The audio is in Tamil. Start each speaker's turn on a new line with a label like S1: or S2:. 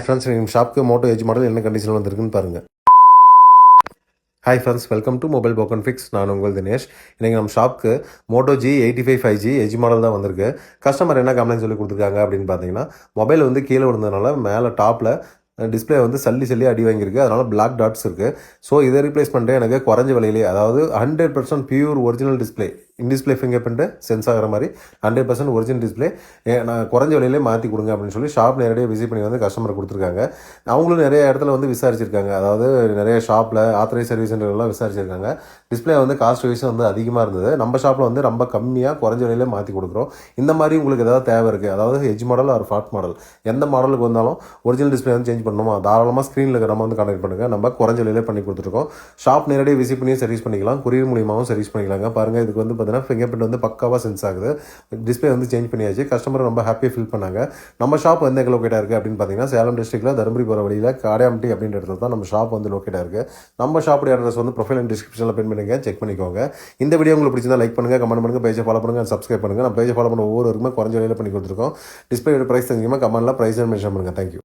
S1: ஃப்ரெண்ட்ஸ் எங்கள் ஷாப்புக்கு மோட்டோ எஜ் மாடல் என்ன கண்டிஷனில் வந்திருக்குன்னு பாருங்கள். Hi friends, welcome to mobile broken fix. நான் உங்கள் தினேஷ். இன்றைக்கி நம்ம ஷாப்புக்கு Moto G85 5G edge model தான் வந்திருக்கு. கஸ்டமர் என்ன கம்ப்ளைண்ட் சொல்லி கொடுத்துருக்காங்க அப்படின்னு பார்த்தீங்கன்னா, மொபைல் வந்து கீழே விழுந்ததுனால மேலே டாப்பில் டிஸ்பிளே வந்து சல்லி அடி வாங்கியிருக்கு. அதனால் பிளாக் டாட்ஸ் இருக்குது. ஸோ இதை ரீப்ளேஸ் பண்ணிட்டு எனக்கு குறைஞ்ச விலையிலே, அதாவது 100% pure original display, in-display finger print sense ஆகிற மாதிரி 100% ஒரிஜினல் டிஸ்பிளே நான் குறைஞ்ச விலையிலே மாற்றி கொடுங்க அப்படின்னு சொல்லி ஷாப் நேரடியாக விசிட் பண்ணி வந்து கஸ்டமர் கொடுத்துருக்காங்க. அவங்களும் நிறைய இடத்துல வந்து விசாரிச்சிருக்காங்க. அதாவது நிறைய ஷாப்பில் ஆத்தரைஸ் சர்வீஸ் சென்டர்லாம் விசாரிச்சிருக்காங்க. டிஸ்பிளே வந்து காஸ்ட் வைஸ் வந்து அதிகமாக இருந்தது. நம்ம ஷாப்பில் வந்து ரொம்ப கம்மியாக குறைஞ்ச விலையிலே மாற்றி கொடுக்குறோம். இந்த மாதிரி உங்களுக்கு ஏதாவது தேவை இருக்குது, அதாவது எஜ் மாடல் ஒரு ஃபாட் மாடல், எந்த மாடலுக்கு வந்தாலும் ஒரிஜினல் டிஸ்பிளே வந்து சேஞ்ச் பண்ணணுமா, தாராளமாக ஸ்க்ரீனில் இருக்கிற நம்ம வந்து கான்டாக்ட் பண்ணுங்கள். நம்ம குறைஞ்ச விலையிலே பண்ணி கொடுத்துருக்கோம். ஷாப் நேரடியாக விசிட் பண்ணி சர்வீஸ் பண்ணிக்கலாம், கொரியர் மூலியமாகவும் சர்வீஸ் பண்ணிக்கலாங்க. பாருங்கள், இதுக்கு வந்து பார்த்தீங்கன்னா ஃபிங்கர் பிரிண்ட் வந்து பக்காவாக சென்ஸ் ஆகுது. டிஸ்பிளே வந்து சேஞ்ச் பண்ணியாச்சு. கஸ்டமர் ரொம்ப ஹாப்பியாக ஃபீல் பண்ணாங்க. நம்ம ஷாப் வந்து எங்கே லொக்கேட்டாக இருக்குது அப்படின்னு பார்த்தீங்கன்னா, சேலம் டிஸ்ட்ரிக்ட்டில் தருமபுரி போகிற வழியில் காடையாம்பட்டி அப்படின்ற இடத்துல தான் நம்ம ஷாப் வந்து லொக்கேட்டாக இருக்குது. நம்ம ஷாப்புடைய அட்ரஸ் வந்து ப்ரொஃபைல் அண்ட் டிஸ்கிரிப்ஷனில் பின் பண்ணுங்க, செக் பண்ணிக்கோங்க. இந்த வீடியோ உங்களுக்கு பிடிச்சிருந்தா லைக் பண்ணுங்கள், கமெண்ட் பண்ணுங்கள், பேஜை ஃபாலோ பண்ணுங்கள், சப்ஸ்கிரைப் பண்ணுங்கள். நம்ம பேஜை ஃபாலோ பண்ண ஒவ்வொருவருக்குமே குறைஞ்ச விலையில் பண்ணி கொடுத்துருக்கோம். டிஸ்பிளே ப்ரைஸ் தெரிஞ்சுக்கமா கமெண்ட்டில் ப்ரைஸ் மென்ஷன் பண்ணுங்கள். தேங்க்யூ.